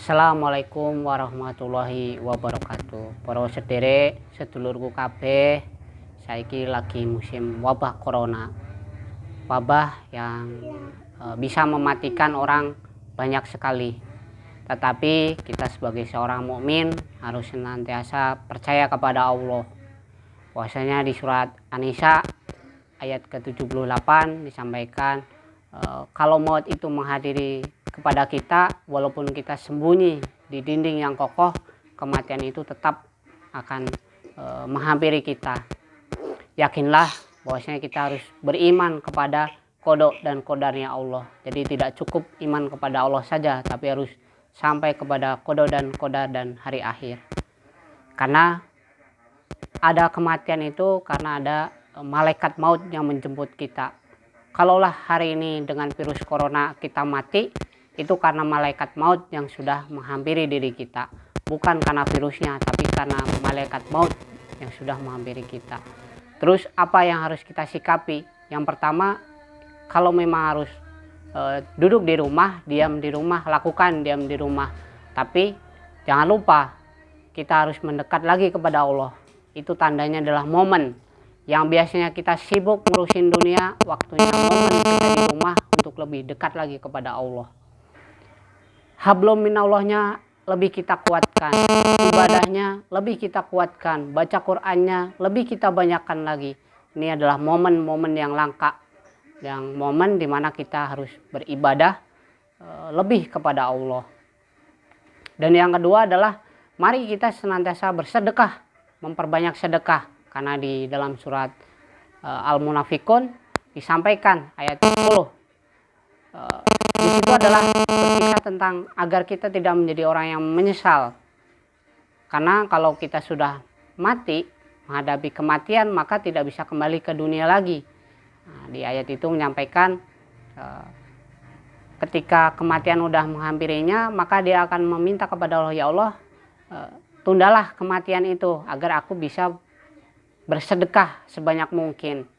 Assalamualaikum warahmatullahi wabarakatuh. Para sederek sedulurku kabeh, saiki lagi musim wabah corona. Wabah yang bisa mematikan orang banyak sekali. Tetapi kita sebagai seorang mukmin harus senantiasa percaya kepada Allah. Bahwasanya di surat An-Nisa ayat ke-78 disampaikan kalau maut itu menghadiri kepada kita, walaupun kita sembunyi di dinding yang kokoh, kematian itu tetap akan menghampiri kita. Yakinlah bahwasanya kita harus beriman kepada qada dan qadarnya Allah. Jadi tidak cukup iman kepada Allah saja, tapi harus sampai kepada qada dan qadar dan hari akhir. Karena ada kematian itu karena ada malaikat maut yang menjemput kita. Kalaulah hari ini dengan virus corona kita mati, itu karena malaikat maut yang sudah menghampiri diri kita. Bukan karena virusnya, tapi karena malaikat maut yang sudah menghampiri kita. Terus apa yang harus kita sikapi? Yang pertama, kalau memang harus duduk di rumah, diam di rumah, lakukan diam di rumah. Tapi jangan lupa kita harus mendekat lagi kepada Allah. Itu tandanya adalah momen yang biasanya kita sibuk ngurusin dunia, waktunya momen kita di rumah untuk lebih dekat lagi kepada Allah. Hablum minallahnya lebih kita kuatkan, ibadahnya lebih kita kuatkan, baca Qur'annya lebih kita banyakkan lagi. Ini adalah momen-momen yang langka, yang momen dimana kita harus beribadah lebih kepada Allah. Dan yang kedua adalah mari kita senantiasa bersedekah, memperbanyak sedekah, karena di dalam surat Al-Munafikun disampaikan ayat 10. Di situ adalah berkisah tentang agar kita tidak menjadi orang yang menyesal. Karena kalau kita sudah mati, menghadapi kematian, maka tidak bisa kembali ke dunia lagi. Nah, di ayat itu menyampaikan ketika kematian sudah menghampirinya, maka dia akan meminta kepada Allah, ya Allah, tundalah kematian itu agar aku bisa bersedekah sebanyak mungkin.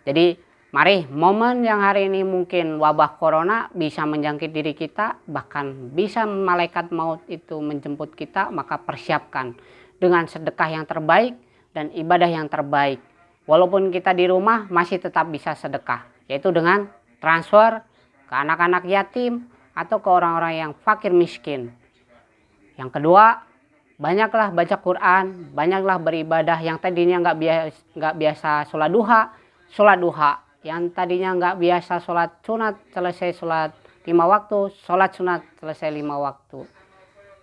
Jadi mari momen yang hari ini mungkin wabah corona bisa menjangkit diri kita, bahkan bisa malaikat maut itu menjemput kita, maka persiapkan dengan sedekah yang terbaik dan ibadah yang terbaik. Walaupun kita di rumah masih tetap bisa sedekah, yaitu dengan transfer ke anak-anak yatim atau ke orang-orang yang fakir miskin. Yang kedua, banyaklah baca Quran, banyaklah beribadah. Yang tadinya nggak biasa sholat duha. Yang tadinya nggak biasa sholat sunat, selesai sholat 5 waktu, sholat sunat selesai 5 waktu.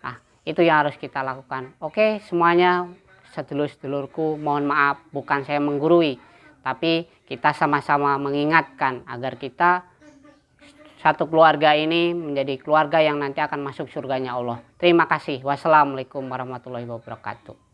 Nah, itu yang harus kita lakukan. Oke, semuanya sedulur-sedulurku, mohon maaf, bukan saya menggurui, tapi kita sama-sama mengingatkan agar kita satu keluarga ini menjadi keluarga yang nanti akan masuk surganya Allah. Terima kasih. Wassalamualaikum warahmatullahi wabarakatuh.